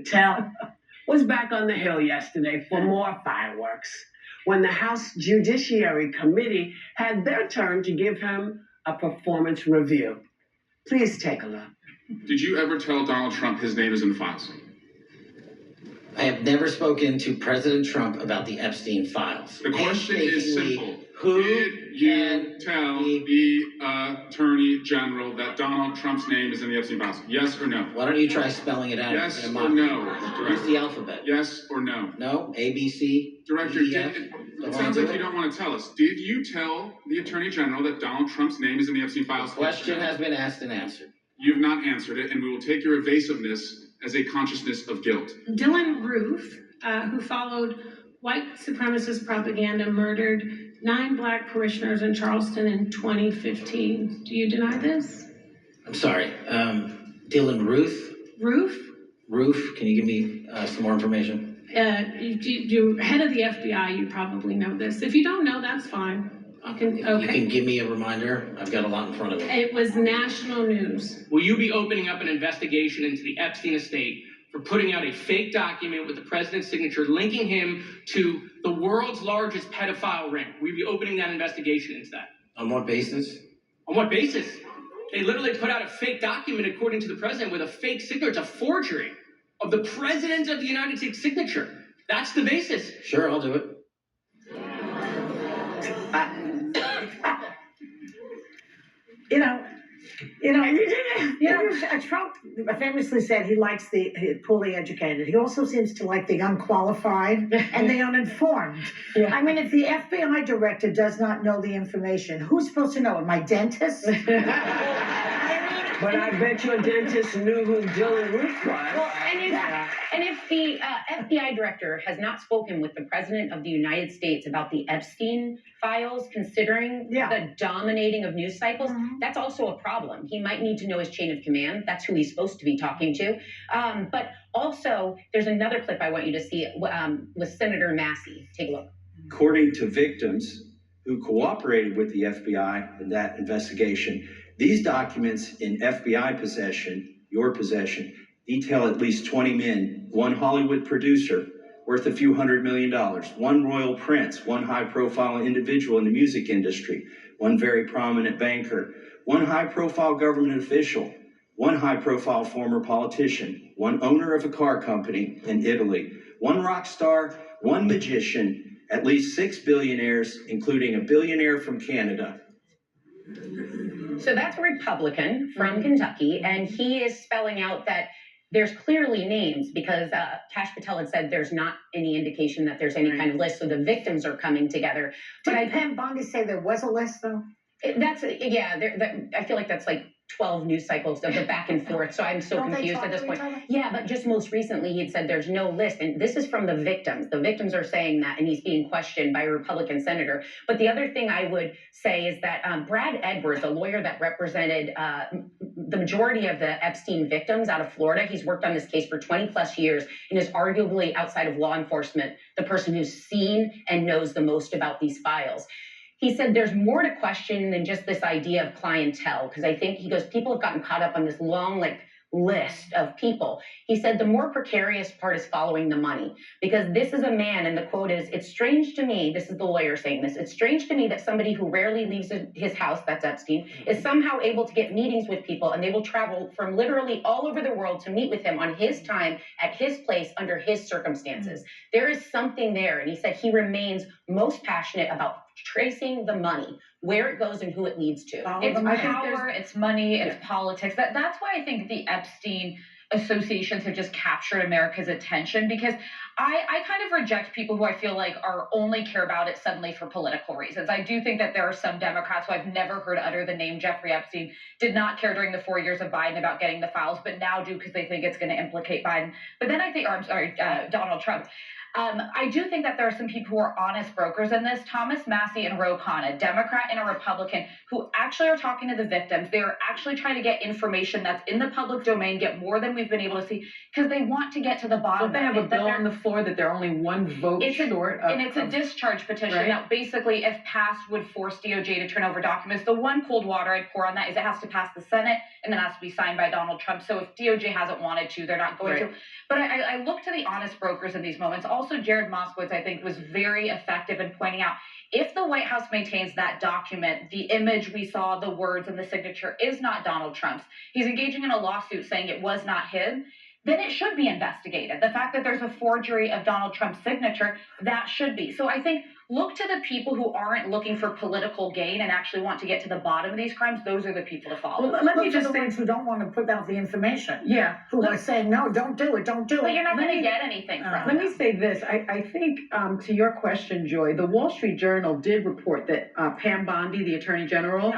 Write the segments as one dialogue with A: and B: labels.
A: Patel was back on the Hill yesterday for more fireworks when the House Judiciary Committee had their turn to give him a performance review. Please take a look.
B: Did you ever tell Donald Trump his name is in the files?
C: I have never spoken to President Trump about the Epstein files.
B: The question is simple.
C: Who
B: did you tell the Attorney General that Donald Trump's name is in the Epstein files? Yes or no?
C: Why don't you try spelling it out?
B: Yes or no?
C: Use the alphabet.
B: Yes or no?
C: No? A, B, C,
B: Director,
C: D, E, F?
B: it sounds like you don't want to tell us. Did you tell the Attorney General that Donald Trump's name is in the Epstein files?
C: The question has been asked and answered.
B: You've not answered it, and we will take your evasiveness as a consciousness of guilt.
D: Dylan Roof, who followed white supremacist propaganda, murdered 9 black parishioners in Charleston in 2015. Do you deny this?
C: I'm sorry. Dylan Roof? Roof, can you give me some more information?
D: You're head of the FBI, you probably know this. If you don't know, that's fine.
C: You can give me a reminder. I've got a lot in front of me.
D: It was national news.
E: Will you be opening up an investigation into the Epstein estate for putting out a fake document with the president's signature linking him to the world's largest pedophile ring? Will you be opening that investigation into that?
C: On what basis?
E: On what basis? They literally put out a fake document, according to the president, with a fake signature. It's a forgery of the president of the United States signature. That's the basis.
C: Sure, I'll do it.
F: Trump famously said he likes the poorly educated. He also seems to like the unqualified and the uninformed. Yeah. I mean, if the FBI director does not know the information, who's supposed to know it? My dentist?
A: But I bet your dentist knew who Dylan Roof was.
G: Well, and if the FBI director has not spoken with the president of the United States about the Epstein files, considering the dominating of news cycles, that's also a problem. He might need to know his chain of command. That's who he's supposed to be talking to. But also, there's another clip I want you to see with Senator Massey. Take a look.
H: According to victims who cooperated with the FBI in that investigation, these documents in FBI possession, your possession, detail at least 20 men, 1 Hollywood producer worth a few $100 million, 1 royal prince, 1 high-profile individual in the music industry, 1 very prominent banker, 1 high-profile government official, 1 high-profile former politician, 1 owner of a car company in Italy, 1 rock star, 1 magician, at least 6 billionaires, including a billionaire from Canada.
G: So that's a Republican from Kentucky, and he is spelling out that there's clearly names because Kash Patel had said there's not any indication that there's any kind of list, so the victims are coming together.
F: Did Pam Bondi say there was a list, though?
G: I feel like that's like 12 news cycles of the back and forth, so I'm so confused at this point. Yeah, but just most recently he had said there's no list, and this is from the victims. The victims are saying that, and he's being questioned by a Republican senator. But the other thing I would say is that Brad Edwards, a lawyer that represented the majority of the Epstein victims out of Florida, he's worked on this case for 20 plus years and is arguably, outside of law enforcement, the person who's seen and knows the most about these files. He said there's more to question than just this idea of clientele, because I think, he goes, people have gotten caught up on this long, list of people. He said the more precarious part is following the money, because this is a man, and the quote is, "It's strange to me," this is the lawyer saying this, "it's strange to me that somebody who rarely leaves his house," that's Epstein, "is somehow able to get meetings with people, and they will travel from literally all over the world to meet with him on his time, at his place, under his circumstances." There is something there, and he said he remains most passionate about tracing the money, where it goes and who it leads to.
I: It's power, it's money, it's politics. That's why I think the Epstein associations have just captured America's attention, because I kind of reject people who I feel like are only care about it suddenly for political reasons. I do think that there are some Democrats who I've never heard utter the name Jeffrey Epstein, did not care during the 4 years of Biden about getting the files, but now do because they think it's going to implicate Biden. But then I think, Donald Trump. I do think that there are some people who are honest brokers in this. Thomas Massey and Ro Khanna, a Democrat and a Republican, who actually are talking to the victims. They are actually trying to get information that's in the public domain, get more than we've been able to see, because they want to get to the bottom.
J: Don't they have a bill on the floor that they're only one vote short of?
I: And it's a discharge petition
J: right?
I: that basically, if passed, would force DOJ to turn over documents. The one cold water I'd pour on that is it has to pass the Senate and then has to be signed by Donald Trump. So if DOJ hasn't wanted to, they're not going to. But I look to the honest brokers in these moments. Also, Jared Moskowitz, I think, was very effective in pointing out, if the White House maintains that document, the image we saw, the words, and the signature is not Donald Trump's, he's engaging in a lawsuit saying it was not him, then it should be investigated. The fact that there's a forgery of Donald Trump's signature, that should be. So I think look to the people who aren't looking for political gain and actually want to get to the bottom of these crimes. Those are the people to follow.
F: Well, let me just the ones who don't want to put out the information.
J: Yeah.
F: Who are saying, no, don't do it, don't do it.
I: But you're not going to get anything from
J: Let
I: them.
J: me say this. I think to your question, Joy, the Wall Street Journal did report that Pam Bondi, the Attorney General,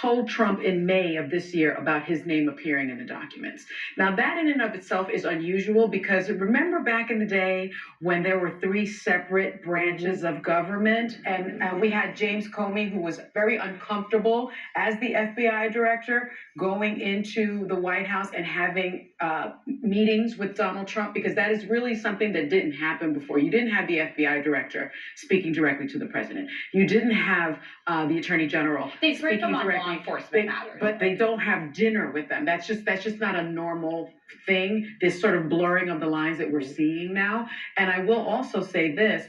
J: told Trump in May of this year about his name appearing in the documents. Now, that in and of itself is unusual because remember back in the day when there were 3 separate branches of government and we had James Comey, who was very uncomfortable as the FBI director going into the White House and having meetings with Donald Trump, because that is really something that didn't happen before. You didn't have the FBI director speaking directly to the president. You didn't have the Attorney General
I: They brief
J: speaking
I: them on
J: directly.
I: law enforcement matters.
J: But they don't have dinner with them. That's just not a normal thing, this sort of blurring of the lines that we're seeing now. And I will also say this,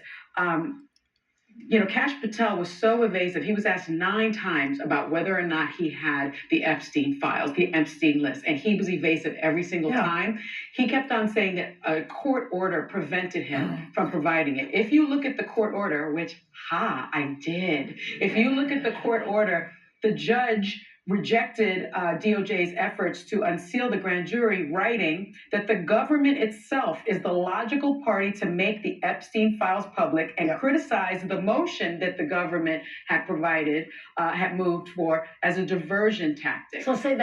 J: Kash Patel was so evasive. He was asked 9 times about whether or not he had the Epstein files, the Epstein list, and he was evasive every single time. He kept on saying that a court order prevented him from providing it. If you look at the court order, which, I did. If you look at the court order, the judge rejected DOJ's efforts to unseal the grand jury, writing that the government itself is the logical party to make the Epstein files public, and criticized the motion that the government had moved for as a diversion tactic.
F: So say that